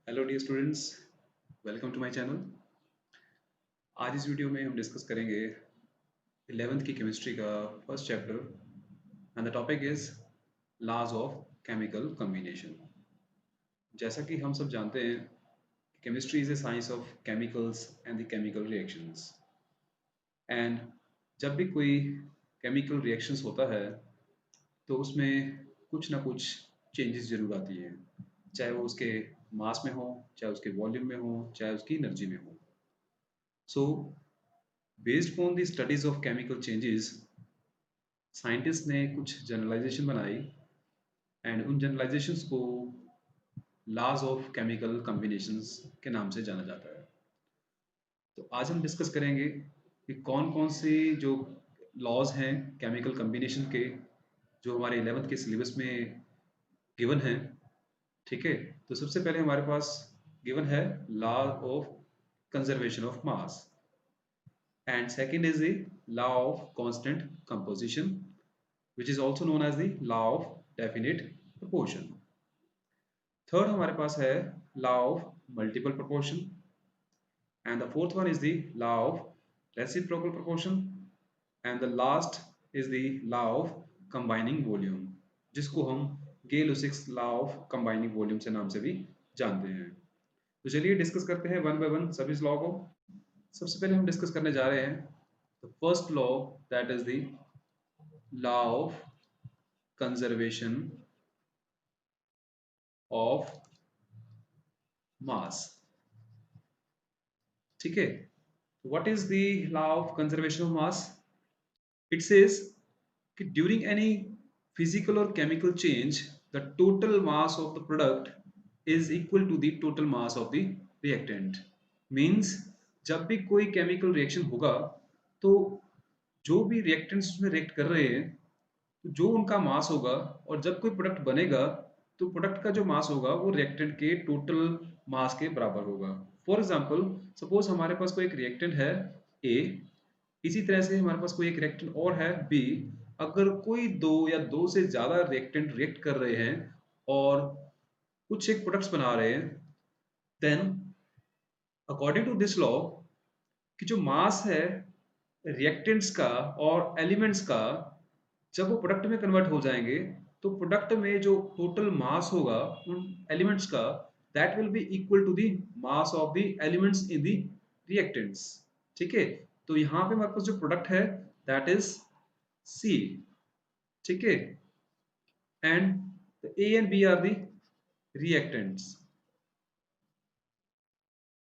Hello dear students, welcome to my channel. आज इस video में हम डिस्कस करेंगे 11th की केमिस्ट्री का first chapter and the topic is laws of chemical combination. जैसा कि हम सब जानते हैं, chemistry is a science of chemicals and the chemical reactions. And जब भी कोई केमिकल रिएक्शंस होता है तो उसमें कुछ ना कुछ चेंजेस जरूर आती हैं, चाहे वो उसके मास में हो, चाहे उसके वॉल्यूम में हो, चाहे उसकी एनर्जी में हो। So based on the studies of chemical changes, scientist ने कुछ जनरलाइजेशन बनाई एंड उन जनरलाइजेशंस को लॉज ऑफ केमिकल कॉम्बिनेशंस के नाम से जाना जाता है। तो आज हम डिस्कस करेंगे कि कौन कौन से जो लॉज हैं केमिकल कॉम्बिनेशन के, जो हमारे 11th के सिलेबस में गिवन हैं। ठीक है, तो सबसे पहले हमारे पास गिवन है law of conservation of mass, and second is the law of constant composition, which is also known as the law of definite proportion. Third हमारे पास है law of multiple proportion, and the fourth one is the law of reciprocal proportion, and the last is the law of combining volume, जिसको हम Gay-Lussac's law of combining volume से नाम से भी जानते हैं। तो चलिए डिस्कस करते हैं वन बाय वन सभी लॉ को। सबसे पहले हम डिस्कस करने जा रहे हैं the first law, that is the law of conservation of mass। ठीक है, what is the law of conservation of mass? It says कि during any physical or chemical change the total mass of the product is equal to the total mass of the reactant। means जब भी कोई chemical reaction होगा तो जो भी reactants उसमें react कर रहे हैं, तो जो उनका मास होगा, और जब कोई प्रोडक्ट बनेगा तो प्रोडक्ट का जो मास होगा वो रिएक्टेंट के टोटल मास के बराबर होगा। फॉर एग्जांपल, सपोज हमारे पास कोई एक रिएक्टेंट है ए, इसी तरह से हमारे पास कोई एक रिएक्टेंट और है बी। अगर कोई दो या दो से ज्यादा रिएक्टेंट रिएक्ट कर रहे हैं और कुछ एक प्रोडक्ट्स बना रहे हैं, then according to this law कि जो मास है रिएक्टेंट्स का और एलिमेंट्स का, जब वो प्रोडक्ट में कन्वर्ट हो जाएंगे तो प्रोडक्ट में जो टोटल मास होगा उन एलिमेंट्स का, that will be equal to the mass of the elements in the reactants. ठीक है, तो यहाँ पे हमारे पास जो प्रोडक्ट है दैट इज सी। ठीक है, and A and B are the reactants.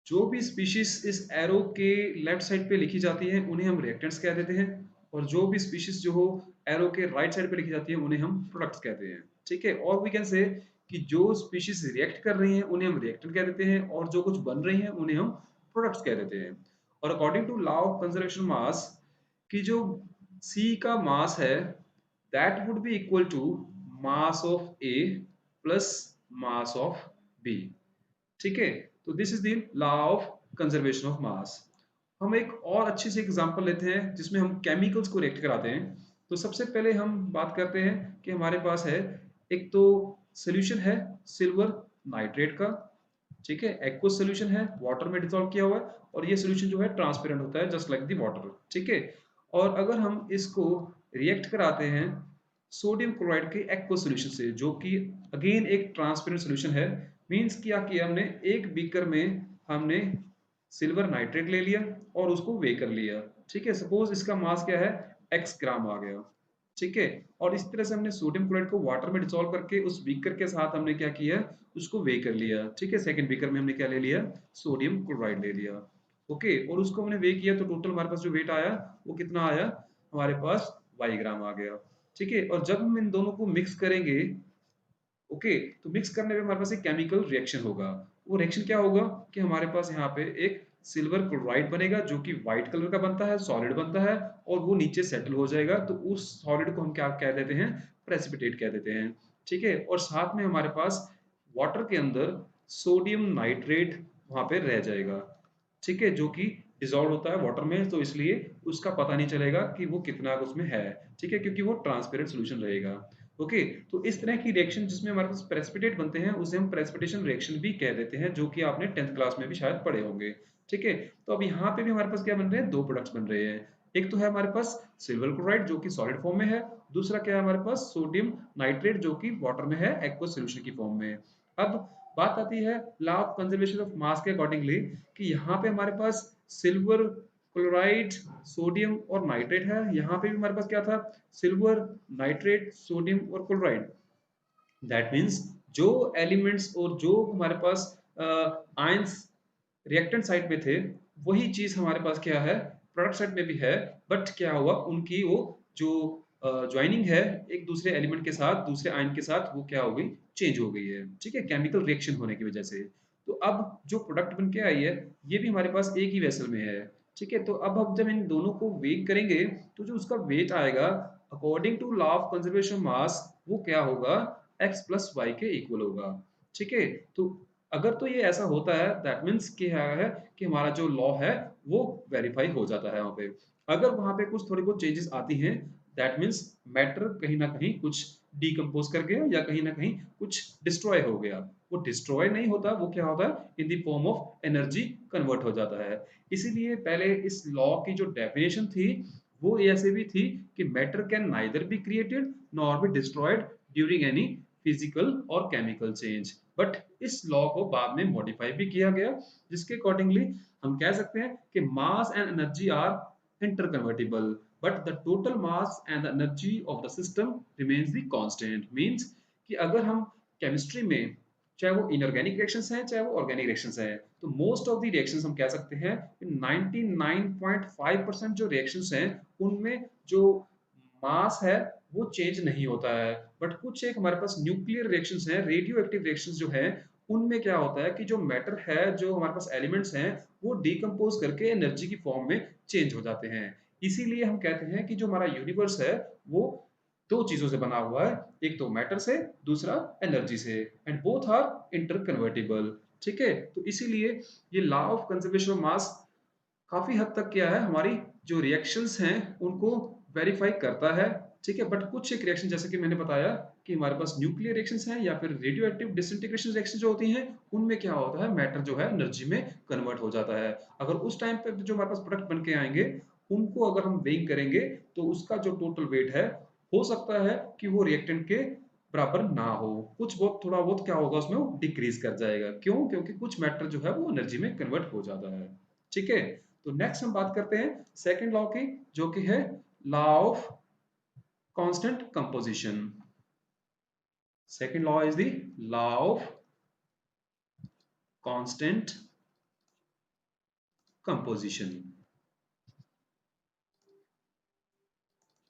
जो भी स्पीशीज इस एरो के लेफ्ट साइड पे लिखी जाती है उन्हें हम रिएक्टेंट्स कह देते हैं, और जो भी स्पीशीज जो हो एरो के राइट साइड पे लिखी जाती है उन्हें हम प्रोडक्ट्स कहते हैं। ठीक है, और वी कैन से कि जो स्पीशीज रिएक्ट कर रही हैं उन्हें हम रिएक्टेंट कह देते हैं, और जो कुछ बन रही हैं उन्हें हम प्रोडक्ट्स कह देते हैं। और according to law of conservation मास कि जो सी का मास है that would be equal to mass of A plus mass of B. ठीक है, तो this is the law of conservation of mass. हम एक और अच्छी सी एग्जांपल लेते हैं जिसमें हम केमिकल्स को रिएक्ट कराते हैं। तो सबसे पहले हम बात करते हैं कि हमारे पास है एक तो सोल्यूशन है सिल्वर नाइट्रेट का। ठीक है, एक्वस सोल्यूशन है, वाटर में डिसॉल्व किया हुआ है, और ये सोल्यूशन जो है ट्रांसपेरेंट होता है जस्ट लाइक द वाटर। ठीक है, और अगर हम इसको रिएक्ट कराते हैं सोडियम क्लोराइड के एक्वस सोल्यूशन से, जो कि अगेन एक ट्रांसपेरेंट सोल्यूशन है, मींस क्या किया हमने, एक बीकर में हमने सिल्वर नाइट्रेट ले लिया और उसको वे कर लिया। ठीक है, सपोज इसका मास क्या है, x ग्राम आ गया। ठीक है, और इस तरह से हमने सोडियम क्लोराइड को वाटर में डिसॉल्व करके उस बीकर के साथ हमने क्या किया, उसको वे कर लिया। ठीक है, सेकंड बीकर में हमने क्या ले लिया, सोडियम क्लोराइड ले लिया। ओके, और उसको हमने वे किया तो टोटल हमारे पास जो वेट आया वो कितना आया, हमारे पास y ग्राम आ गया। ठीक है, और जब हम इन दोनों को मिक्स करेंगे, ओके, तो मिक्स करने पे हमारे पास एक केमिकल रिएक्शन होगा। वो रिएक्शन क्या होगा कि हमारे पास यहाँ पे एक सिल्वर क्लोराइड बनेगा जो कि व्हाइट कलर का बनता है, सॉलिड बनता है, और वो नीचे सेटल हो जाएगा। तो उस सॉलिड को हम क्या कह देते हैं, प्रेसिपिटेट कह देते हैं। ठीक है, और साथ में हमारे पास वाटर के अंदर सोडियम नाइट्रेट वहां पे रह जाएगा। ठीक है, जो कि डिजॉल्व होता है वाटर में, तो इसलिए उसका पता नहीं चलेगा कि वो कितना उसमें है। ठीक है, क्योंकि वो ट्रांसपेरेंट सोल्यूशन रहेगा। ओके, तो इस तरह की रिएक्शन जिसमें हमारे पास प्रेसिपिटेट बनते हैं उसे हम प्रेसिपिटेशन रिएक्शन भी कह देते हैं, जो कि आपने 10th क्लास में भी शायद पढ़े होंगे। ठीक है, तो अब यहाँ पे भी हमारे पास क्या बन रहे हैं, दो प्रोडक्ट्स बन रहे हैं। एक तो है हमारे पास सिल्वर क्लोराइड जो कि सॉलिड फॉर्म में है, दूसरा क्या है हमारे पास सोडियम नाइट्रेट जो कि वाटर में है एक्वस सॉल्यूशन की फॉर्म में। अब बात आती है law of conservation of mass के अकॉर्डिंगली कि यहाँ पे हमारे पास सिल्वर क्लोराइड सोडियम और नाइट्रेट है, यहाँ पे भी हमारे पास क्या था, सिल्वर नाइट्रेट सोडियम और क्लोराइड। दैट मीन्स जो एलिमेंट्स और जो हमारे पास आयंस रिएक्टेंट साइड पे थे वही चीज हमारे पास क्या है प्रोडक्ट साइड में भी है, बट क्या हुआ उनकी वो जो ज्वाइनिंग है एक दूसरे एलिमेंट के साथ दूसरे आयन के साथ वो क्या हो गई, चेंज हो गई है। ठीक है, केमिकल रिएक्शन होने की वजह से। तो अब जो प्रोडक्ट बन के आई है ये भी हमारे पास एक ही वेसल में है। ठीक है, तो अब हम जब इन दोनों को वेट करेंगे तो जो उसका वेट आएगा according to law of conservation मास वो क्या होगा, x प्लस वाई के इक्वल होगा। ठीक है, तो अगर तो ये ऐसा होता है दैट मीन्स क्या है कि हमारा जो लॉ है वो वेरीफाई हो जाता है वहां पे। अगर वहां पे कुछ थोड़ी बहुत चेंजेस आती हैं दैट मीन्स मैटर कहीं ना कहीं कुछ डिकम्पोज कर गया या कहीं ना कहीं कुछ डिस्ट्रॉय हो गया। वो डिस्ट्रॉय नहीं होता, वो क्या होता है in the form of energy convert हो जाता है। इसीलिए पहले इस लॉ की जो डेफिनेशन थी वो ऐसे भी थी कि matter can neither be created nor be destroyed during any physical और केमिकल चेंज। बट इस लॉ को बाद में मॉडिफाई भी किया गया जिसके अकॉर्डिंगली हम कह सकते हैं कि mass and energy are इंटरकन्वर्टिबल but the total mass and energy of the system remains the constant. Means कि अगर हम केमिस्ट्री में चाहे वो इनऑर्गेनिक रिएक्शंस हैं चाहे वो ऑर्गेनिक रिएक्शंस हैं तो मोस्ट ऑफ द रिएक्शंस हम कह सकते हैं 99.5% जो रिएक्शंस हैं उनमें जो मास है वो चेंज नहीं होता है। बट कुछ एक हमारे पास न्यूक्लियर रिएक्शंस हैं रेडियो एक्टिव रिएक्शंस जो हैं उनमें क्या होता है कि जो मैटर है जो हमारे पास एलिमेंट्स हैं वो डिकम्पोज करके एनर्जी की फॉर्म में चेंज हो जाते हैं। इसीलिए हम कहते हैं कि जो हमारा यूनिवर्स है वो दो चीजों से बना हुआ है, एक तो मैटर से दूसरा एनर्जी से, एंड बोथ आर इंटरकन्वर्टिबल। ठीक है, तो इसीलिए ये law of conservation of mass काफी हद तक क्या है हमारी जो रिएक्शंस हैं उनको वेरीफाई करता है। ठीक है, बट कुछ एक रिएक्शन जैसे कि मैंने बताया कि हमारे पास न्यूक्लियर रिएक्शंस हैं या फिर रेडियो एक्टिव डिसइंटीग्रेशन रिएक्शन जो होती हैं उनमें क्या होता है मैटर जो है एनर्जी में कन्वर्ट हो जाता है। अगर उस टाइम पे जो हमारे पास प्रोडक्ट बन के आएंगे उनको अगर हम वेइंग करेंगे तो उसका जो टोटल वेट है हो सकता है कि वो रिएक्टेंट के बराबर ना हो, कुछ बहुत थोड़ा बहुत क्या होगा उसमें वो डिक्रीज कर जाएगा। क्यों? क्योंकि कुछ मैटर जो है वो एनर्जी में कन्वर्ट हो जाता है। ठीक है, तो नेक्स्ट हम बात करते हैं सेकंड लॉ की जो कि है law of constant composition. Second law is the law of constant composition.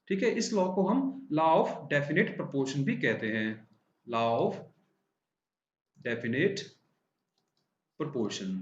ठीक है, इस लॉ को हम लॉ ऑफ डेफिनेट प्रोपोर्शन भी कहते हैं, लॉ ऑफ डेफिनेट प्रोपोर्शन।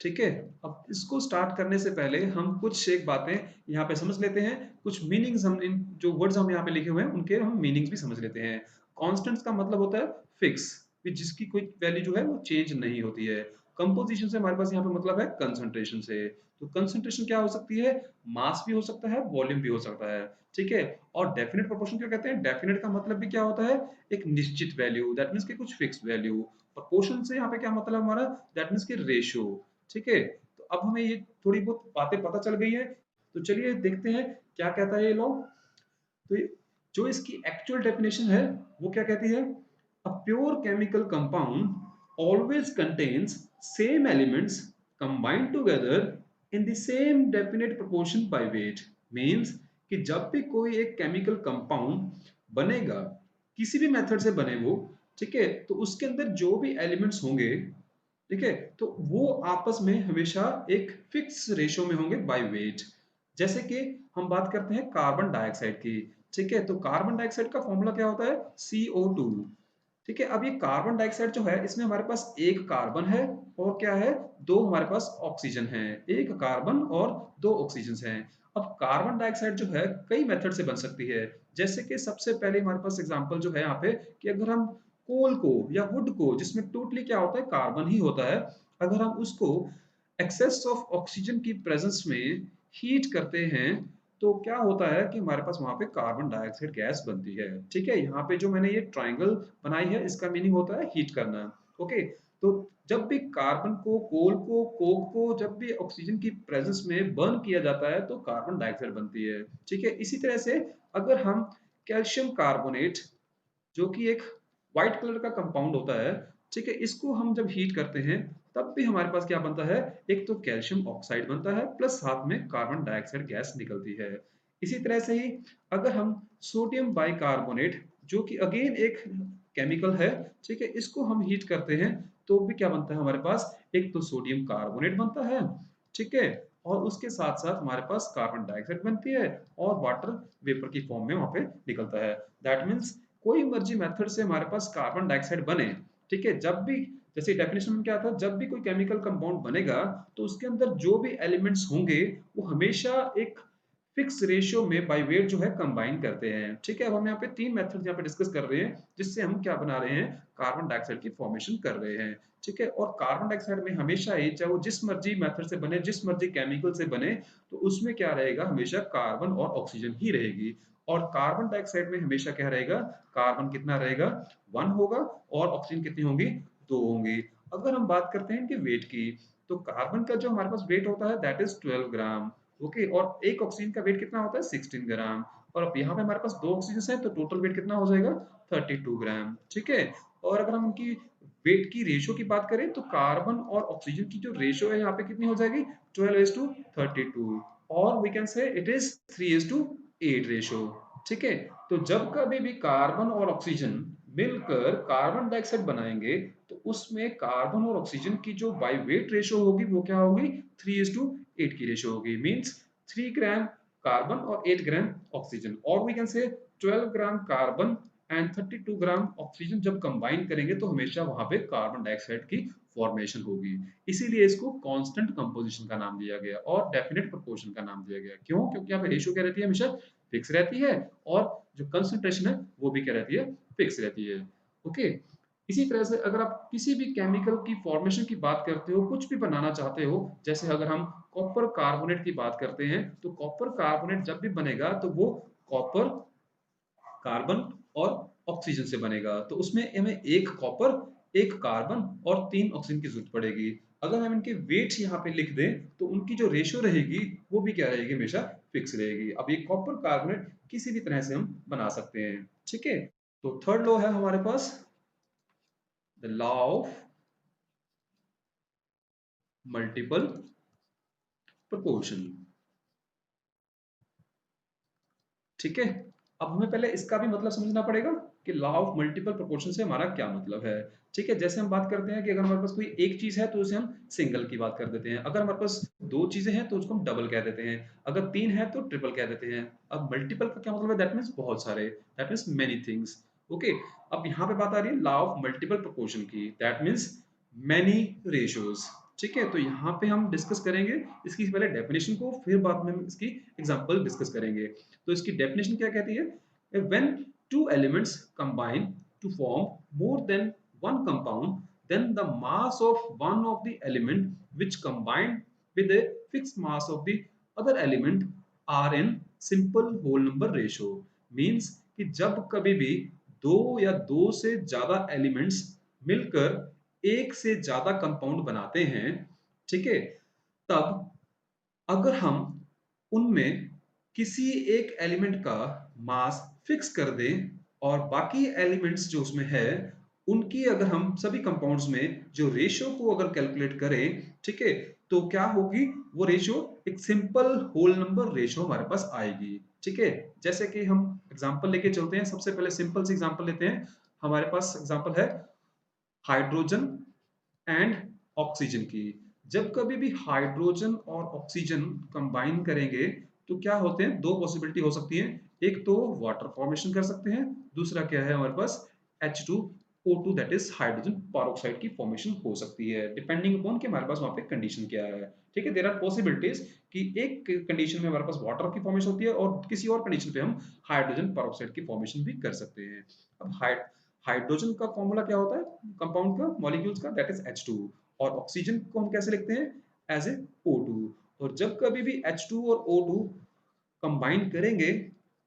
ठीक है, अब इसको स्टार्ट करने से पहले हम कुछ एक बातें यहाँ पे समझ लेते हैं, कुछ मीनिंग्स हम इन जो वर्ड्स हम यहाँ पे लिखे हुए हैं उनके हम मीनिंग्स भी समझ लेते हैं। कांस्टेंट्स का मतलब होता है फिक्स, कि जिसकी कोई वैल्यू जो है वो चेंज नहीं होती है। कंपोजिशन से हमारे पास यहाँ पे मतलब है कंसंट्रेशन से। तो कंसंट्रेशन क्या हो सकती है, मास भी हो सकता है वॉल्यूम भी हो सकता है। ठीक है, और डेफिनेट प्रोपोर्शन क्या कहते हैं, डेफिनेट का मतलब भी क्या होता है, एक निश्चित वैल्यू, दैट मीन्स कि कुछ फिक्स वैल्यू। प्रोपोर्शन से यहाँ पे क्या मतलब हमारा, दैट मीन्स कि रेशियो। ठीक है, तो अब हमें ये थोड़ी बहुत बातें पता चल गई है, तो चलिए देखते हैं क्या कहता है ये लॉ। तो जो इसकी एक्चुअल डेफिनेशन है वो क्या कहती है, a pure chemical compound always contains same elements combined together in the same definite proportion by weight. Means कि जब भी कोई एक केमिकल कंपाउंड बनेगा किसी भी मेथड से बने वो, ठीक है, तो उसके अंदर जो भी एलिमेंट्स होंगे, ठीक है, तो वो आपस में हमेशा एक फिक्स रेशियो में होंगे बाय वेट। जैसे कि हम बात करते हैं कार्बन डाइऑक्साइड की। ठीक है, तो कार्बन डाइऑक्साइड का फॉर्मूला क्या होता है, CO2। ठीक है, अब ये कार्बन डाइऑक्साइड जो है इसमें हमारे पास एक कार्बन है और क्या है, दो हमारे पास ऑक्सीजन है, एक कार्बन और दो ऑक्सीजन हैं। अब कार्बन डाइऑक्साइड जो है कई मेथड से बन सकती है। जैसे कि सबसे पहले हमारे पास एग्जांपल जो है यहाँ पे कि अगर हम कोल को या वुड को जिसमें टोटली क्या होता है कार्बन ही होता है, अगर हम उसको एक्सेस ऑफ ऑक्सीजन की प्रेजेंस में हीट करते हैं तो क्या होता है कि हमारे पास वहाँ पे कार्बन डाइऑक्साइड गैस बनती है। ठीक है, यहाँ पे जो मैंने ये ट्रायंगल बनाई है इसका मीनिंग होता है हीट करना। ओके, तो जब भी कार्बन को, कोल को, कोक को जब भी ऑक्सीजन की प्रेजेंस में बर्न किया जाता है तो कार्बन डाइऑक्साइड बनती है। ठीक है, इसी तरह से अगर हम कैल्शियम कार्बोनेट जो कि एक व्हाइट कलर का कंपाउंड होता है, ठीक है, इसको हम जब हीट करते हैं तब भी हमारे पास क्या बनता है, एक तो कैल्शियम ऑक्साइड बनता है प्लस साथ में कार्बन डाइऑक्साइड गैस निकलती है। इसी तरह से ही अगर हम सोडियम बाइकार्बोनेट जो कि अगेन एक केमिकल है, ठीक है, इसको हम हीट करते हैं तो भी क्या बनता है हमारे पास, एक तो सोडियम कार्बोनेट बनता है, ठीक है, और उसके साथ साथ हमारे पास कार्बन डाइऑक्साइड बनती है और वाटर वेपर की फॉर्म में वहां पे निकलता है। दैट मीन्स कोई मर्जी मेथड से हमारे पास कार्बन डाइऑक्साइड बने, ठीक है, जब भी, जैसे डेफिनेशन में क्या था, जब भी कोई केमिकल कंपाउंड बनेगा तो उसके अंदर जो भी एलिमेंट्स होंगे वो हमेशा एक फिक्स रेशियो में बाय वेट जो है कंबाइन करते हैं। ठीक है, अब हम यहाँ पे तीन मेथड यहाँ पे डिस्कस कर रहे हैं जिससे हम क्या बना रहे हैं, कार्बन डाइऑक्साइड की फॉर्मेशन कर रहे हैं। ठीक है, और कार्बन डाइऑक्साइड में हमेशा ही, चाहे वो जिस मर्जी मेथड से बने, जिस मर्जी केमिकल से बने, तो उसमें क्या रहेगा, हमेशा कार्बन और ऑक्सीजन ही रहेगी। और कार्बन डाइऑक्साइड में हमेशा क्या रहेगा, कार्बन कितना रहेगा, 1 होगा, और ऑक्सीजन कितनी होंगी, 2 होंगी। अगर हम बात करते हैं इनके वेट की, तो कार्बन का जो हमारे पास वेट होता है दैट इज 12 ग्राम। ओके, और एक ऑक्सीजन का वेट कितना होता है, 16 ग्राम। और अब यहाँ पे हमारे पास दो ऑक्सीजन है तो टोटल वेट कितना हो जाएगा, 32 ग्राम। ठीक है, और अगर हम उनकी वेट की रेशियो की बात करें तो कार्बन और ऑक्सीजन की जो रेशियो है यहाँ पे कितनी हो जाएगी, 12:32, और we can say it is 3:8 ratio. ठीक है, तो जब कभी भी कार्बन और ऑक्सीजन मिलकर कार्बन डाइऑक्साइड बनाएंगे तो उसमें कार्बन और ऑक्सीजन की जो बाय वेट रेशियो होगी वो क्या होगी, 3:8 की रेशियो होगी। मींस 3 ग्राम कार्बन और 8 ग्राम ऑक्सीजन, और we can say 12 gram carbon and 32 gram oxygen जब कंबाइन करेंगे तो हमेशा वहां पे कार्बन डाइऑक्साइड की फॉर्मेशन होगी। इसीलिए इसको कांस्टेंट कंपोजिशन का नाम दिया गया और डेफिनेट प्रोपोर्शन का नाम दिया गया। क्यों, क्योंकि यहाँ पे रेशियो क्या रहती है, हमेशा फिक्स रहती है, और जो कंसंट्रेशन है वो भी क्या रहती है, फिक्स रहती है। ओके, इसी तरह से अगर आप किसी भी केमिकल की फॉर्मेशन की बात करते हो, कुछ भी बनाना चाहते हो, जैसे अगर हम कॉपर कार्बोनेट की बात करते हैं तो कॉपर कार्बोनेट जब भी बनेगा तो वो कॉपर, कार्बन और ऑक्सीजन से बनेगा, तो उसमें हमें एक कॉपर, एक कार्बन और 3 ऑक्सीजन की जरूरत पड़ेगी। अगर हम इनके वेट यहाँ पे लिख दें तो उनकी जो रेशियो रहेगी वो भी क्या रहेगी, हमेशा फिक्स रहेगी। अब ये कॉपर कार्बोनेट किसी भी तरह से हम बना सकते हैं। ठीक है, तो थर्ड लॉ है हमारे पास the law of multiple proportion. ठीक है, अब हमें पहले इसका भी मतलब समझना पड़ेगा कि लॉ ऑफ मल्टीपल प्रोपोर्शन से हमारा क्या मतलब है। ठीक है, जैसे हम बात करते हैं कि अगर हमारे पास कोई एक चीज है तो उसे हम सिंगल की बात कर देते हैं, अगर हमारे पास दो चीजें हैं तो उसको हम डबल कह देते हैं, अगर तीन है तो ट्रिपल कह देते हैं। अब मल्टीपल का क्या मतलब है, दैट मीन्स बहुत सारे, that means many things. Okay, अब यहाँ पे बात आ रही है लॉ ऑफ मल्टीपल प्रोपोर्शन की, दैट मीन्स मैनी रेशियोज। ठीक है, तो यहाँ पे हम डिस्कस करेंगे इसकी पहले डेफिनेशन को, फिर बाद में हम इसकी एग्जांपल डिस्कस करेंगे। तो इसकी डेफिनेशन क्या कहती है, when two elements combine to form more than one compound then the mass of one of the element which combined with a fixed mass of the other element are in simple whole number ratio। means कि जब कभी भी दो या दो से ज्यादा elements मिलकर एक से ज्यादा कंपाउंड बनाते हैं, ठीक है, तब अगर हम उनमें किसी एक एलिमेंट का मास फिक्स कर दें और बाकी एलिमेंट्स जो उसमें है उनकी अगर हम सभी कंपाउंड्स में जो रेशियो को अगर कैलकुलेट करें, ठीक है, तो क्या होगी, वो रेशियो एक सिंपल होल नंबर रेशियो हमारे पास आएगी। ठीक है, जैसे कि हम एग्जांपल लेके चलते हैं, सबसे पहले सिंपल सी एग्जांपल लेते हैं। हमारे पास एग्जांपल है हाइड्रोजन एंड ऑक्सीजन की। जब कभी भी हाइड्रोजन और ऑक्सीजन कंबाइन करेंगे तो क्या होते हैं, दो पॉसिबिलिटी हो सकती है, एक तो वाटर फॉर्मेशन कर सकते हैं, दूसरा क्या है हमारे पास H2O2 that is hydrogen peroxide की फॉर्मेशन हो सकती है, डिपेंडिंग अपॉन कि हमारे पास वहां पे कंडीशन क्या है। ठीक है, देयर आर पॉसिबिलिटीज कि एक कंडीशन में हमारे पास वाटर की फॉर्मेशन होती है और किसी और कंडीशन पे हम हाइड्रोजन पेरोक्साइड की फॉर्मेशन भी कर सकते हैं। अब हाइड्रोजन का फॉर्मूला क्या होता है, कंपाउंड का, मॉलिक्यूल्स का, दैट इज H2, और ऑक्सीजन को हम कैसे लिखते हैं, एज ए O2। और जब कभी भी H2 और O2 कंबाइन करेंगे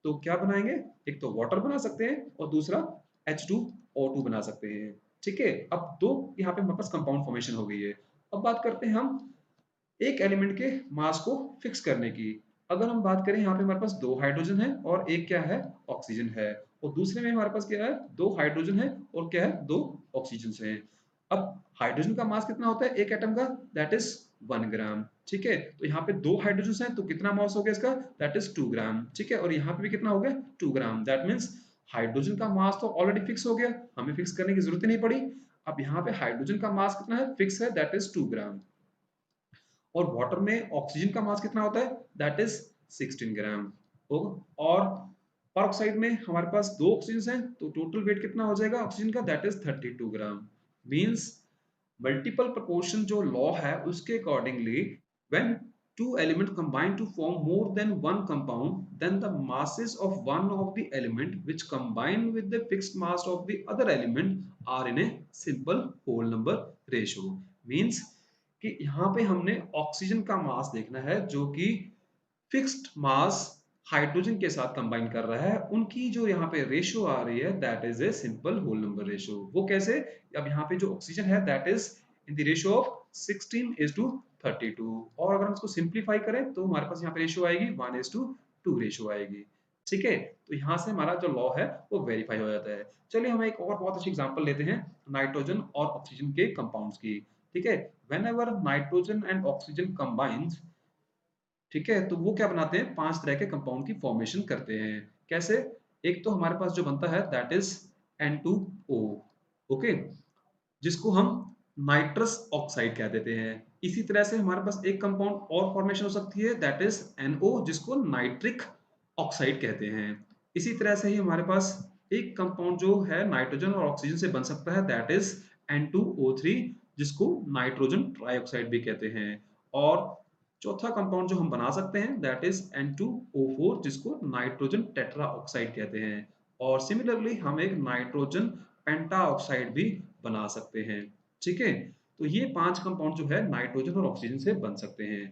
तो क्या बनाएंगे, एक तो वाटर बना सकते हैं और दूसरा H2O2 बना सकते हैं। ठीक है, अब दो यहाँ पे हमारे पास कंपाउंड फॉर्मेशन हो गई है। अब बात करते हैं हम एक एलिमेंट के मास को फिक्स करने की। अगर हम बात करें यहाँ पे हमारे पास दो हाइड्रोजन है और एक क्या है, ऑक्सीजन है, और दूसरे में हमारे पास क्या है, दो हाइड्रोजन है और क्या है, दो ऑक्सीजन है। अब हाइड्रोजन का मास कितना होता है एक एटम का, दैट इज 1 ग्राम। ठीक है, तो यहाँ पे दो हाइड्रोजन है तो कितना मास हो गया इसका, दैट इज 2 ग्राम। ठीक है, और यहाँ पे भी कितना हो गया, 2 ग्राम। दैट मीन्स हाइड्रोजन का मास तो ऑलरेडी फिक्स हो गया, हमें फिक्स करने की जरूरत ही नहीं पड़ी। अब यहाँ पे हाइड्रोजन का मास कितना है, फिक्स है, दैट इज 2 ग्राम। और वाटर में ऑक्सीजन का मास कितना होता है, दैट इज 16 ग्राम। और परऑक्साइड में हमारे पास दो ऑक्सीजन हैं तो टोटल वेट कितना हो जाएगा ऑक्सीजन का, that is 32 gram. Means multiple proportion जो लॉ है उसके accordingly when two elements combine to form more than one compound, then the masses of one of the element which combine with the fixed mass of the other element are in a simple whole number ratio. Means कि यहाँ पे हमने oxygen का मास देखना है जो कि fixed mass hydrogen के साथ कंबाइन कर रहा है, उनकी जो यहाँ पे रेशियो आ रही है that is a simple whole number ratio. वो कैसे, अब यहाँ पे जो ऑक्सीजन है that is in the ratio of 16:32। और अगर हम इसको सिंप्लीफाई करें तो हमारे पास यहाँ पे रेशियो आएगी 1:2 रेशियो आएगी। ठीक है, तो यहाँ से हमारा जो लॉ है वो वेरीफाई हो जाता है। चलिए हम एक और बहुत अच्छी एग्जांपल लेते हैं नाइट्रोजन और ऑक्सीजन के कंपाउंड्स की। ठीक है, whenever nitrogen and oxygen combines, ठीक है, तो वो क्या बनाते हैं, पांच तरह के कंपाउंड की फॉर्मेशन करते हैं। कैसे, एक तो हमारे पास जो बनता है दैट इज N2O, ओके, जिसको हम नाइट्रस ऑक्साइड कह देते हैं। इसी तरह से हमारे पास एक कंपाउंड और फॉर्मेशन हो सकती है दैट इज NO, जिसको नाइट्रिक ऑक्साइड कहते हैं। इसी तरह से ही हमारे पास एक कंपाउंड जो है नाइट्रोजन और ऑक्सीजन से बन सकता है दैट इज N2O3, जिसको नाइट्रोजन ट्राइऑक्साइड भी कहते हैं। और चौथा कंपाउंड जो हम बना सकते हैं दैट इज N2O4, जिसको नाइट्रोजन टेट्रा ऑक्साइड कहते हैं। और सिमिलरली हम एक नाइट्रोजन पेंटा ऑक्साइड भी बना सकते हैं। ठीक है, तो ये पांच कंपाउंड जो है नाइट्रोजन और ऑक्सीजन से बन सकते हैं।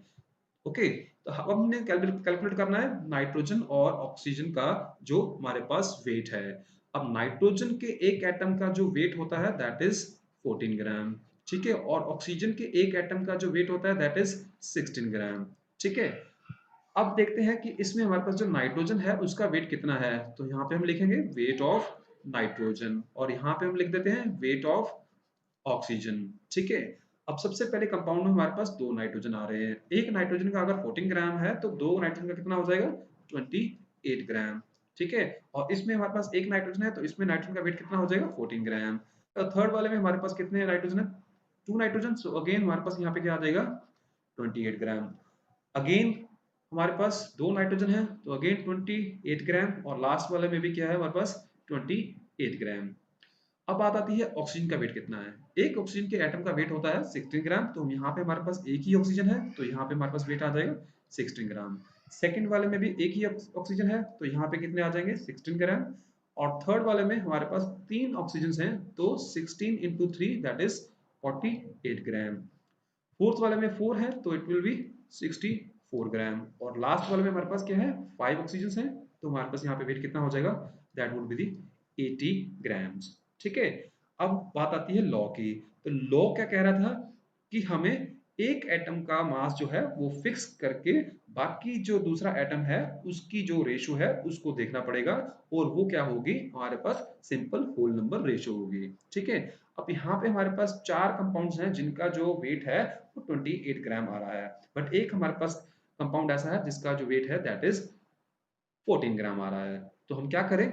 ओके, तो अब हमने कैलकुलेट करना है नाइट्रोजन और ऑक्सीजन का जो हमारे पास वेट है। अब नाइट्रोजन के एक एटम का जो वेट होता है दैट इज 14 ग्राम। ठीक है, और ऑक्सीजन के एक एटम का जो वेट होता है दैट इज 16 ग्राम। ठीक है, अब देखते हैं कि इसमें हमारे पास जो नाइट्रोजन है उसका वेट कितना है। तो यहाँ पे हम लिखेंगे वेट ऑफ नाइट्रोजन और यहाँ पे हम लिख देते हैं वेट ऑफ ऑक्सीजन। ठीक है, अब सबसे पहले कंपाउंड में हमारे पास दो नाइट्रोजन आ रहे हैं। एक नाइट्रोजन का अगर 14 ग्राम है तो दो नाइट्रोजन का कितना हो जाएगा, 28 ग्राम। ठीक है, और इसमें हमारे पास एक नाइट्रोजन है तो इसमें नाइट्रोजन का वेट कितना हो जाएगा, 14 ग्राम। तो थर्ड वाले में हमारे पास कितने नाइट्रोजन है, टू नाइट्रोजन, सो अगेन हमारे पास यहाँ पे क्या आ जाएगा, 28 ग्राम। अगेन हमारे पास दो नाइट्रोजन है तो अगेन 28 ग्राम, और लास्ट वाले में भी क्या है हमारे पास 28 ग्राम। अब बात आती है ऑक्सीजन का वेट कितना है। एक ऑक्सीजन के एटम का वेट होता है 16 ग्राम, तो यहाँ पे हमारे पास एक ही ऑक्सीजन है तो यहाँ पे हमारे पास वेट आ जाएगा 16 ग्राम। सेकंड वाले में भी एक ही ऑक्सीजन है तो यहाँ पे कितने आ जाएंगे, 16 ग्राम। और थर्ड वाले में हमारे पास तीन ऑक्सीजन हैं तो 16 × 3 दैट इज 48 ग्राम। फोर्थ वाले में 4 है तो इट विल बी 64 ग्राम। और लास्ट वाले में हमारे पास क्या है, 5 ऑक्सीजन है तो हमारे पास यहाँ पे वेट कितना हो जाएगा, that would be the 80 grams. ठीक है, अब बात आती है लॉ की। तो लॉ क्या कह रहा था कि हमें एक एटम का मास जो है वो फिक्स करके बाकी जो दूसरा एटम है उसकी जो रेशियो है उसको देखना पड़ेगा, और वो क्या होगी, हमारे पास सिंपल होल नंबर रेशियो होगी। ठीक है, अब यहाँ पे हमारे पास चार कंपाउंड्स हैं जिनका जो वेट है वो 28 ग्राम आ रहा है, बट एक हमारे पास कंपाउंड ऐसा है जिसका जो वेट है दैट इज 14 ग्राम आ रहा है। तो हम क्या करें,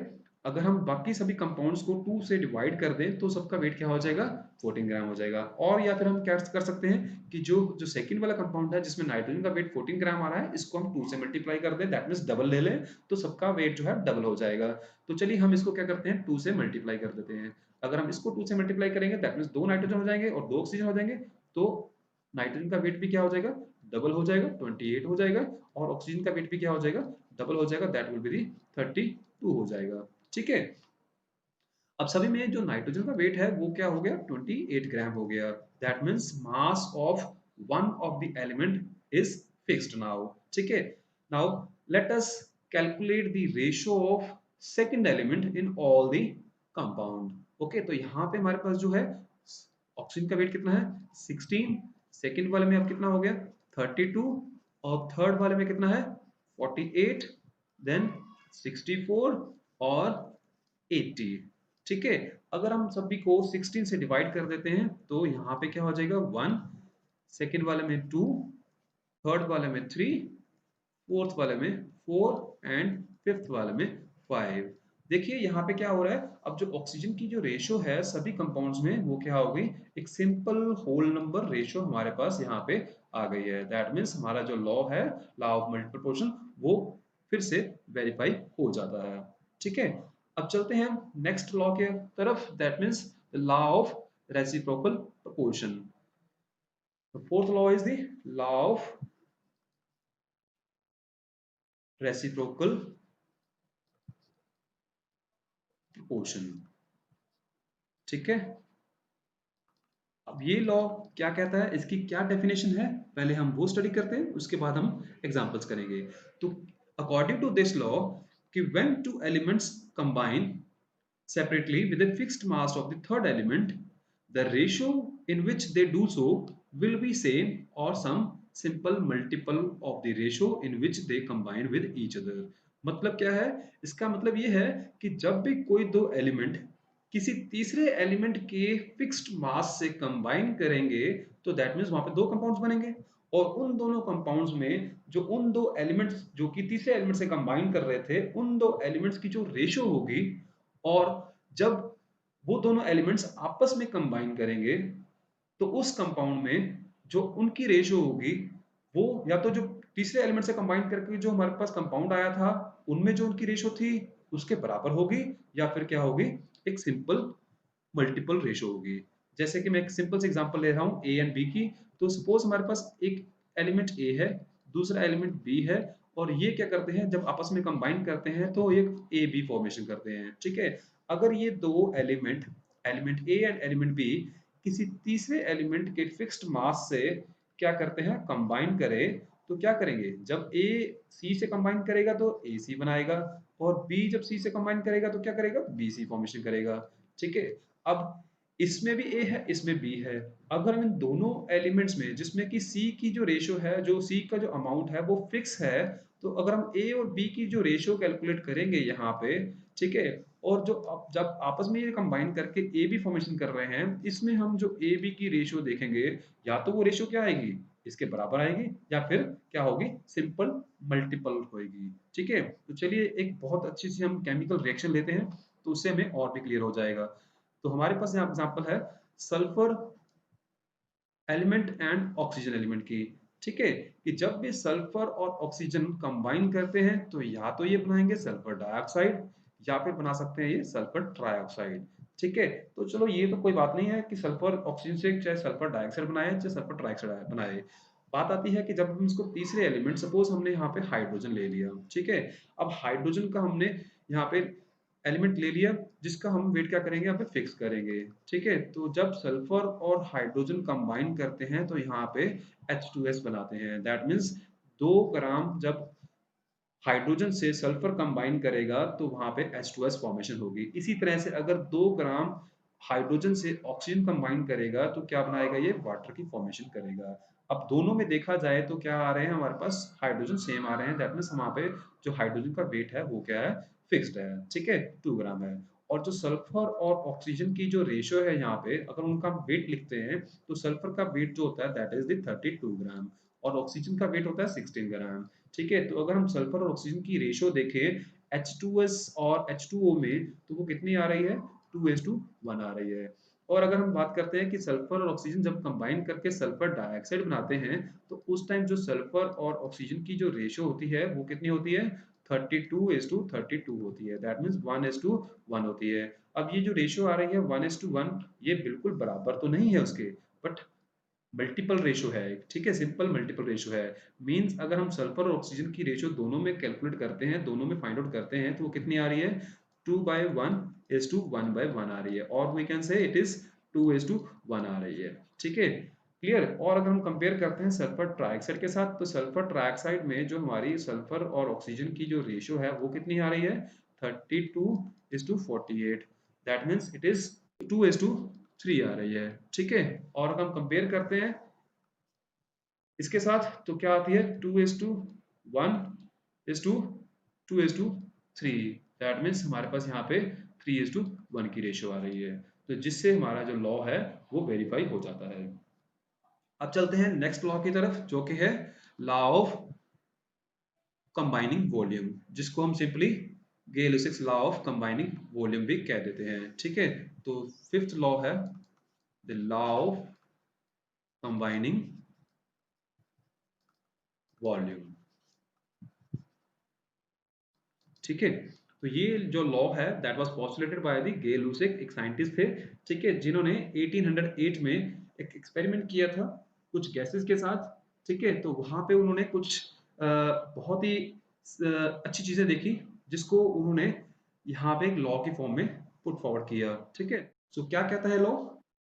अगर हम बाकी सभी कंपाउंड्स को 2 से डिवाइड कर दें तो सबका वेट क्या हो जाएगा, 14 ग्राम हो जाएगा। और या फिर हम क्या कर सकते हैं कि जो जो सेकंड वाला कंपाउंड है जिसमें नाइट्रोजन का वेट 14 ग्राम आ रहा है, इसको हम 2 से मल्टीप्लाई कर दें, दैट मींस डबल ले लें, तो सबका वेट जो है डबल हो जाएगा। तो चलिए हम इसको क्या करते हैं, 2 से मल्टीप्लाई कर देते हैं। अगर हम इसको 2 से मल्टीप्लाई करेंगे दैट मींस दो नाइट्रोजन हो जाएंगे और दो ऑक्सीजन हो जाएंगे, तो नाइट्रोजन का वेट भी क्या हो जाएगा, डबल हो जाएगा, 28 हो जाएगा। और ऑक्सीजन का वेट भी क्या हो जाएगा, डबल हो जाएगा, दैट विल बी दी 32 हो जाएगा। ठीक है, अब सभी में जो नाइट्रोजन का वेट है वो क्या हो गया, 28 ग्राम हो गया। That means mass of one of the element is fixed now. ठीक है, now let us calculate the ratio of second element in all the compound। Okay, तो यहाँ पे हमारे पास जो है ऑक्सीजन का वेट कितना है 16, सेकंड वाले में अब कितना हो गया 32, और थर्ड वाले में कितना है 48, देन 64 और 80। ठीक है, अगर हम सभी को 16 से डिवाइड कर देते हैं तो यहाँ पे क्या हो जाएगा 1, सेकंड वाले में 2, थर्ड वाले में 3, फोर्थ वाले में 4 एंड फिफ्थ वाले में 5। देखिए यहाँ पे क्या हो रहा है, अब जो ऑक्सीजन की जो रेशो है सभी कंपाउंड्स में वो क्या हो गई, एक सिंपल होल नंबर रेशो हमारे पास यहाँ पे आ गई है। दैट मीन्स हमारा जो लॉ है, लॉ ऑफ मल्टीपल प्रोपोर्शन, वो फिर से वेरीफाई हो जाता है। ठीक है, अब चलते हैं नेक्स्ट लॉ के तरफ, that means the law of reciprocal proportion. The fourth law is the law of reciprocal proportion। ठीक है, अब ये लॉ क्या कहता है, इसकी क्या डेफिनेशन है, पहले हम वो स्टडी करते हैं, उसके बाद हम एग्जांपल्स करेंगे। तो अकॉर्डिंग टू दिस लॉ कि when two elements combine separately with a fixed mass of the third element, the ratio in which they do so will be same or some simple multiple of the ratio in which they combine with each other। मतलब क्या है, इसका मतलब ये है कि जब भी कोई दो एलिमेंट किसी तीसरे एलिमेंट के फिक्स्ड मास से कंबाइन करेंगे तो दैट मीन्स वहां पे दो कंपाउंड्स बनेंगे, और उन दोनों कंपाउंड्स में जो उन दो एलिमेंट्स जो कि तीसरे एलिमेंट से कंबाइन कर रहे थे उन दो एलिमेंट्स की जो रेशो होगी, और जब वो दोनों एलिमेंट्स आपस में कंबाइन करेंगे तो उस कंपाउंड में जो उनकी रेशो होगी वो या तो जो तीसरे एलिमेंट से कंबाइन करके जो हमारे पास कंपाउंड आया था उनमें जो उनकी रेशो थी उसके बराबर होगी, या फिर क्या होगी, एक सिंपल मल्टीपल रेशो होगी। जैसे कि मैं एक सिंपल से एग्जांपल ले रहा हूँ ए एंड बी की। तो सपोज हमारे पास एक एलिमेंट ए है, दूसरा एलिमेंट बी है, और ये क्या करते हैं जब आपस में कंबाइन करते हैं तो एक ए बी फॉर्मेशन करते हैं। ठीक है, अगर ये दो element, element A and element B, किसी तीसरे एलिमेंट के फिक्स्ड मास से क्या करते हैं कंबाइन करें, तो क्या करेंगे, जब ए सी से कंबाइन करेगा तो ए सी बनाएगा, और बी जब सी से कंबाइन करेगा तो क्या करेगा, बी सी फॉर्मेशन करेगा। ठीक है, अब इसमें भी ए है इसमें बी है, अगर हम इन दोनों एलिमेंट्स में जिसमें कि सी की जो रेशो है, जो सी का जो अमाउंट है वो फिक्स है, तो अगर हम ए और बी की जो रेशो कैलकुलेट करेंगे यहाँ पे, ठीक है, और जो जब आपस में ये कंबाइन करके ए बी फॉर्मेशन कर रहे हैं, इसमें हम जो ए बी की रेशो देखेंगे, या तो वो रेशो क्या आएगी, इसके बराबर आएगी, या फिर क्या होगी, सिंपल मल्टीपल होगी। ठीक है, तो चलिए एक बहुत अच्छी सी हम केमिकल रिएक्शन लेते हैं तो उससे हमें और भी क्लियर हो जाएगा। तो हमारे पास यहाँ एग्जांपल है sulphur element and oxygen element की। ठीक है, कि जब भी सल्फर और ऑक्सीजन कंबाइन करते हैं तो या तो ये बनाएंगे सल्फर डाइऑक्साइड, या फिर बना सकते हैं ये सल्फर ट्राइऑक्साइड। ठीक है, तो चलो ये तो कोई बात नहीं है कि सल्फर ऑक्सीजन से चाहे सल्फर डाइऑक्साइड बनाए चाहे सल्फर ट्राइऑक्साइड बनाए। बात आती है कि जब हम इसको तीसरे एलिमेंट, सपोज हमने यहाँ पे हाइड्रोजन ले लिया, ठीक है, अब हाइड्रोजन का हमने यहाँ पे एलिमेंट ले लिया जिसका हम वेट क्या करेंगे, यहाँ पे फिक्स करेंगे। ठीक है, तो जब सल्फर और हाइड्रोजन कंबाइन करते हैं तो यहाँ पे H2S बनाते हैं। दैट मीन्स 2 ग्राम जब हाइड्रोजन से सल्फर कंबाइन करेगा तो वहां पे H2S फॉर्मेशन होगी। इसी तरह से अगर 2 ग्राम हाइड्रोजन से ऑक्सीजन कंबाइन करेगा तो क्या बनाएगा, ये वाटर की फॉर्मेशन करेगा। अब दोनों में देखा जाए तो क्या आ रहे हैं, हमारे पास हाइड्रोजन सेम आ रहे हैं, दैट मीन्स वहां पे जो हाइड्रोजन का वेट है वो क्या है, फिक्स्ड है। ठीक है, 2 ग्राम है। और जो सल्फर और ऑक्सीजन की जो रेशियो है यहाँ पे, अगर उनका वेट लिखते हैं तो सल्फर का वेट जो होता है दैट इज द 32 ग्राम, और ऑक्सीजन का वेट होता है 16 ग्राम। ठीक है, तो अगर हम सल्फर और ऑक्सीजन की रेशियो देखें H2S और H2O में तो वो कितनी आ रही है, 2:1 आ रही है। और अगर हम बात करते हैं कि सल्फर और ऑक्सीजन जब कंबाइन करके सल्फर डाइऑक्साइड बनाते हैं तो उस टाइम जो सल्फर और ऑक्सीजन की जो रेशियो होती है वो कितनी होती है, 32:32 होती है। दैट मीन्स 1:1 होती है। अब ये जो रेशियो आ रही है 1:1, ये बिल्कुल बराबर तो नहीं है उसके, बट मल्टीपल रेशो है एक। ठीक है, सिंपल मल्टीपल रेशो है। मींस अगर हम सल्फर और ऑक्सीजन की रेशो दोनों में कैलकुलेट करते हैं, दोनों में फाइंड आउट करते हैं तो वो कितनी आ रही है, 2:1:1 आ रही है, और we can say it is 2:1 आ रही है। ठीक है, क्लियर। और अगर हम कंपेयर करते हैं सल्फर ट्राइऑक्साइड के साथ, तो सल्फर ट्राइऑक्साइड में जो हमारी सल्फर और ऑक्सीजन की जो रेशियो है वो कितनी आ रही है, 32:48। दैट मीन्स इट इज 2:3 आ रही है, ठीक है। और अगर हम कंपेयर करते हैं इसके साथ तो क्या आती है, 2:1:2:3। दैट मीन्स हमारे पास यहाँ पे 3:1 की रेशियो आ रही है, तो जिससे हमारा जो लॉ है वो वेरीफाई हो जाता है। अब चलते हैं नेक्स्ट लॉ की तरफ, जो कि है लॉ ऑफ कंबाइनिंग वॉल्यूम, जिसको हम simply गै-लुसाक्स law of combining volume भी कह देते हैं, ठीक है। तो फिफ्थ लॉ है the law of combining volume, ठीक है। तो ये जो लॉ है that was postulated by the गै-लुसाक, एक साइंटिस्ट थे, ठीक है, जिन्होंने 1808 में एक एक्सपेरिमेंट किया था कुछ गैसेस के साथ, ठीक है। तो वहां पे उन्होंने कुछ बहुत ही अच्छी चीजें देखी, जिसको उन्होंने यहाँ पे एक लॉ के फॉर्म में पुट फॉरवर्ड किया, ठीक है। सो क्या कहता है law,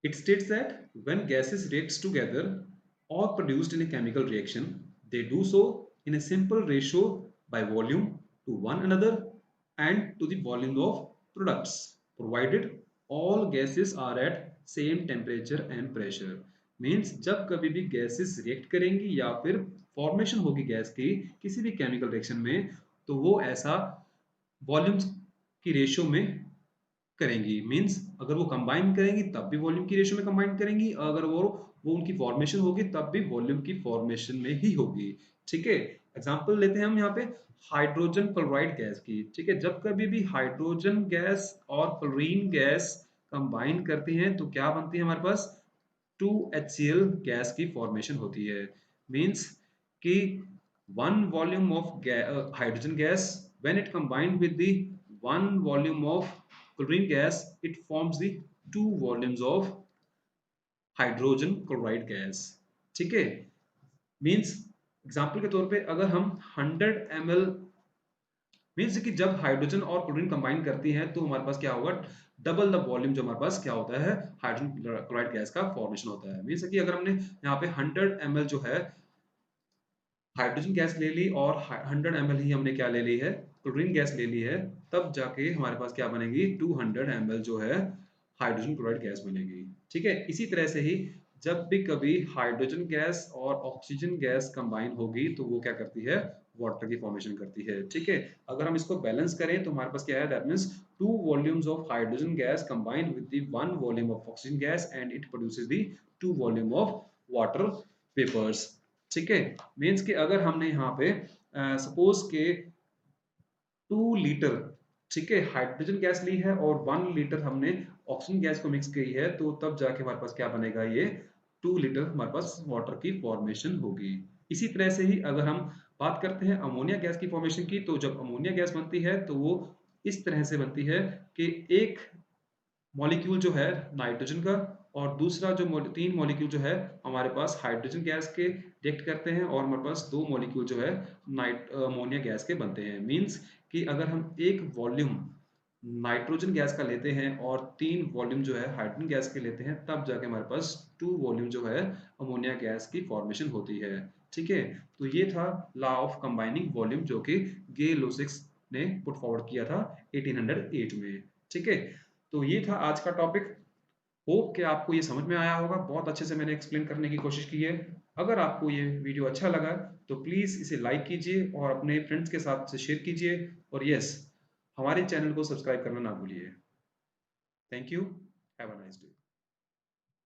it states that when gases react together or produced in a chemical reaction, they do so in a simple ratio by volume to one another and to the volume of products, provided all gases are at same temperature and pressure. Means जब कभी भी gases react करेंगी या फिर formation होगी gas की किसी भी केमिकल रिएक्शन में, तो वो ऐसा वॉल्यूम्स की रेशियो में करेंगी। मीन्स अगर वो कंबाइन करेंगी तब भी वॉल्यूम की रेशियो में कंबाइन करेंगी, अगर वो उनकी फॉर्मेशन होगी तब भी वॉल्यूम की फॉर्मेशन में ही होगी, ठीक है। एग्जांपल लेते हैं हम यहाँ पे हाइड्रोजन क्लोराइड गैस की, ठीक है। जब कभी भी हाइड्रोजन गैस और क्लोरीन गैस कंबाइन करती हैं तो क्या बनती है हमारे पास, 2HCl गैस की फॉर्मेशन होती है। मीन्स कि one volume of hydrogen gas, when it combined with the one volume of chlorine gas, it forms the two volumes of hydrogen chloride gas, ठीक है। मीन्स एग्जाम्पल के तौर पे अगर हम 100 ml, मीन्स कि जब हाइड्रोजन और क्लोरीन कंबाइन करती हैं तो हमारे पास क्या होगा, डबल द वॉल्यूम जो हमारे पास क्या होता है, हाइड्रोजन क्लोराइड गैस का फॉर्मेशन होता है। मीन्स कि अगर हमने यहाँ पे 100 ml जो है हाइड्रोजन गैस ले ली और 100 ml ही हमने क्या ले ली है, क्लोरीन गैस ले ली है, तब जाके हमारे पास क्या बनेगी, 200 ml जो है हाइड्रोजन क्लोराइड गैस बनेगी, ठीक है। इसी तरह से ही जब भी कभी हाइड्रोजन गैस और ऑक्सीजन गैस कंबाइन होगी तो वो क्या करती है, वाटर की फॉर्मेशन करती है, ठीक है। अगर हम इसको बैलेंस करें तो हमारे पास क्या है, that means two volumes of hydrogen gas combine with the one volume of oxygen gas and it produces the two volume of water vapours, ठीक है। मीन्स कि अगर हमने यहाँ पे सपोज के 2 लीटर, ठीक है, हाइड्रोजन गैस ली है और 1 लीटर हमने ऑक्सीजन गैस को मिक्स की है, तो तब जाके हमारे पास क्या बनेगा, ये 2 लीटर हमारे पास वाटर की फॉर्मेशन होगी। इसी तरह से ही अगर हम बात करते हैं अमोनिया गैस की फॉर्मेशन की, तो जब अमोनिया गैस बनती है तो वो इस तरह से बनती है कि एक मॉलिक्यूल जो है नाइट्रोजन का और दूसरा जो तीन मॉलिक्यूल जो है हमारे पास हाइड्रोजन गैस के रिएक्ट करते हैं और हमारे पास दो मॉलिक्यूल जो है अमोनिया गैस के बनते हैं। मींस कि अगर हम एक वॉल्यूम नाइट्रोजन गैस का लेते हैं और 3 वॉल्यूम जो है हाइड्रोजन गैस के लेते हैं, तब जाके हमारे पास 2 वॉल्यूम जो है अमोनिया गैस की फॉर्मेशन होती है, ठीक है। तो ये था लॉ ऑफ कंबाइनिंग वॉल्यूम, जो कि गै-लुसाक ने पुट फॉरवर्ड किया था 1808 में, ठीक है। तो ये था आज का टॉपिक। होप कि आपको ये समझ में आया होगा, बहुत अच्छे से मैंने एक्सप्लेन करने की कोशिश की है। अगर आपको ये वीडियो अच्छा लगा तो प्लीज़ इसे लाइक कीजिए और अपने फ्रेंड्स के साथ इसे शेयर कीजिए, और यस, हमारे चैनल को सब्सक्राइब करना ना भूलिए। Thank you, have a nice day.